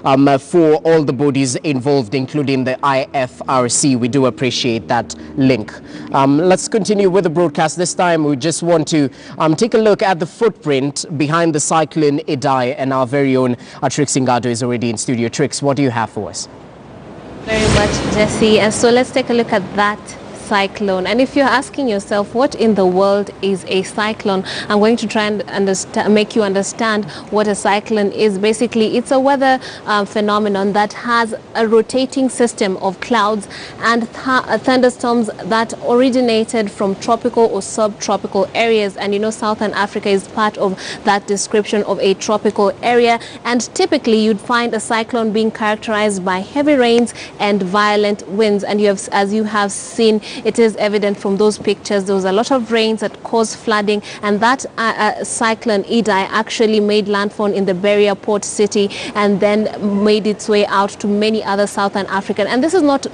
for all the bodies involved, including the IFRC. We do appreciate that link. Let's continue with the broadcast. This time we just want to take a look at the footprint behind the Cyclone Idai, and our very own Trix Ngado is already in studio. Trix, what do you have for us? Very much, Jesse. And so let's take a look at that cyclone. And if you're asking yourself what in the world is a cyclone, I'm going to try and make you understand what a cyclone is. Basically, it's a weather phenomenon that has a rotating system of clouds and thunderstorms that originated from tropical or subtropical areas. And you know, Southern Africa is part of that description of a tropical area. And typically you'd find a cyclone being characterized by heavy rains and violent winds. And as you have seen, it is evident from those pictures, there was a lot of rains that caused flooding, and that Cyclone Idai actually made landfall in the Beria port city and then made its way out to many other Southern African. And this is not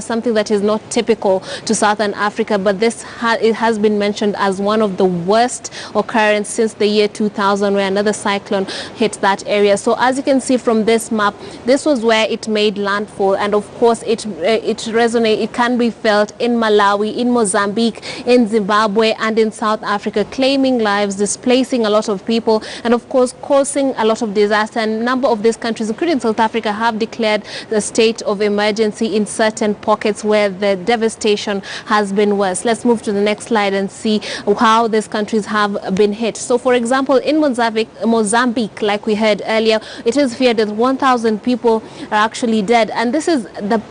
something that is not typical to Southern Africa, but it has been mentioned as one of the worst occurrences since the year 2000, where another cyclone hit that area. So as you can see from this map, this was where it made landfall, and of course it resonates. It can be felt in Malawi, in Mozambique, in Zimbabwe, and in South Africa, claiming lives, displacing a lot of people, and of course causing a lot of disaster. And a number of these countries, including South Africa, have declared the state of emergency in certain pockets where the devastation has been worse. Let's move to the next slide and see how these countries have been hit. So for example, in Mozambique, like we heard earlier, it is feared that 1,000 people are actually dead, and this is the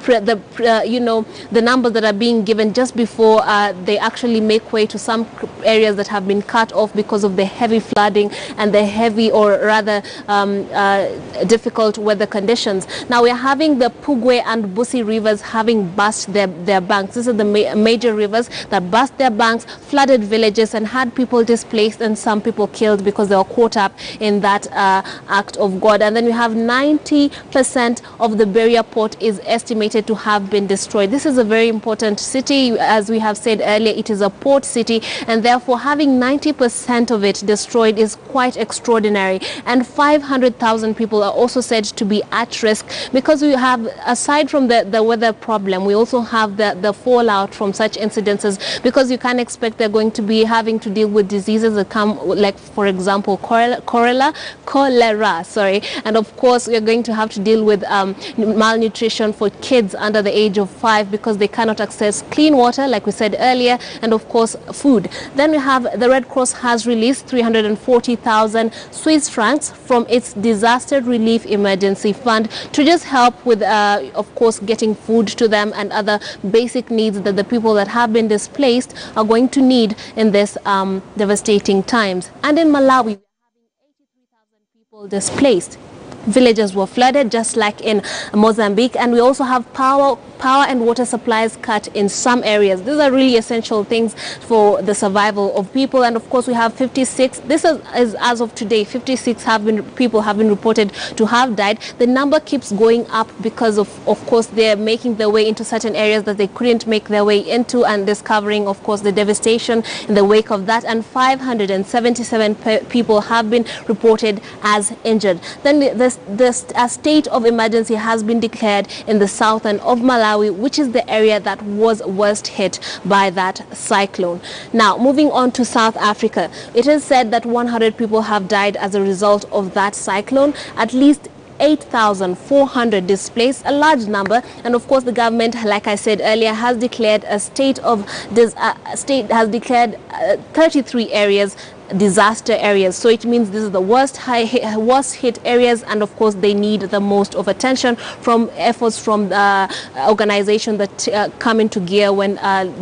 numbers that are being given just before they actually make way to some areas that have been cut off because of the heavy flooding and the heavy, or rather difficult weather conditions. Now we're having the Pugwe and Busi rivers having burst their banks. These are the major rivers that burst their banks, flooded villages, and had people displaced and some people killed because they were caught up in that act of God. And then we have 90% of the Beria port is estimated to have been destroyed. This is a very important city. As we have said earlier, it is a port city, and therefore having 90% of it destroyed is quite extraordinary. And 500,000 people are also said to be at risk, because we have, aside from the weather problem, we also have the fallout from such incidences, because you can't expect they're going to be having to deal with diseases that come, like for example cholera, and of course we're going to have to deal with malnutrition for kids under the age of 5, because they cannot access clean water, like we said earlier, and of course food. Then we have the Red Cross has released 340,000 Swiss francs from its disaster relief emergency fund to just help with of course getting food to them and other basic needs that the people that have been displaced are going to need in this devastating times. And in Malawi, we're having 83,000 people displaced. Villages were flooded, just like in Mozambique, and we also have power and water supplies cut in some areas. These are really essential things for the survival of people. And of course we have 56, this is as of today, 56 people have been reported to have died. The number keeps going up because of course they're making their way into certain areas that they couldn't make their way into, and discovering of course the devastation in the wake of that. And 577 people have been reported as injured. Then a state of emergency has been declared in the southern of Malawi, which is the area that was worst hit by that cyclone. Now, moving on to South Africa, it is said that 100 people have died as a result of that cyclone. At least 8,400 displaced, a large number. And of course the government, like I said earlier, has declared a has declared 33 areas disaster areas. So it means this is the worst hit areas, and of course they need the most of attention from efforts from the organization that come into gear when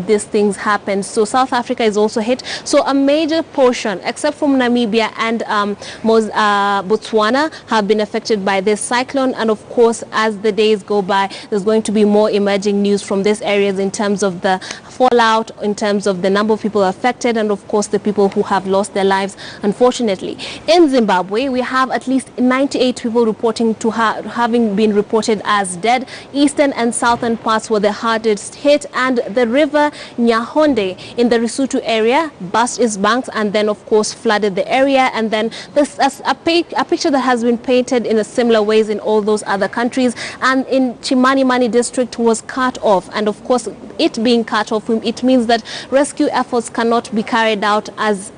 these things happen. So South Africa is also hit. So a major portion, except from Namibia and Botswana, have been affected by this cyclone. And of course, as the days go by, there's going to be more emerging news from these areas in terms of the fallout, in terms of the number of people affected, and of course the people who have lost their lives, unfortunately. In Zimbabwe, we have at least 98 people reporting to having been reported as dead. Eastern and southern parts were the hardest hit, and the river Nyahonde in the Lesotho area burst its banks and then, of course, flooded the area. And then this a picture that has been painted in a similar ways in all those other countries. And in Chimanimani district was cut off, and of course, it being cut off, it means that rescue efforts cannot be carried out as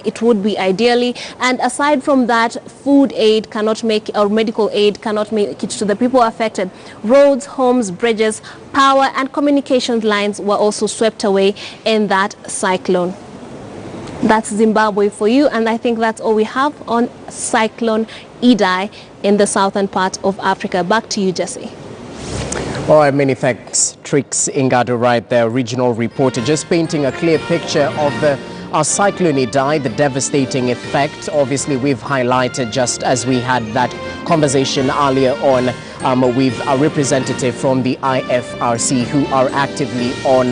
it would be ideally. And aside from that, food aid cannot make, or medical aid cannot make it to the people affected. Roads, homes, bridges, power and communications lines were also swept away in that cyclone. That's Zimbabwe for you, and I think that's all we have on Cyclone Idai in the southern part of Africa. Back to you, Jesse. All right, many thanks, Trix Ingado, right there, regional reporter, just painting a clear picture of the Cyclone Idai, the devastating effect. Obviously, we've highlighted, just as we had that conversation earlier on with a representative from the IFRC who are actively on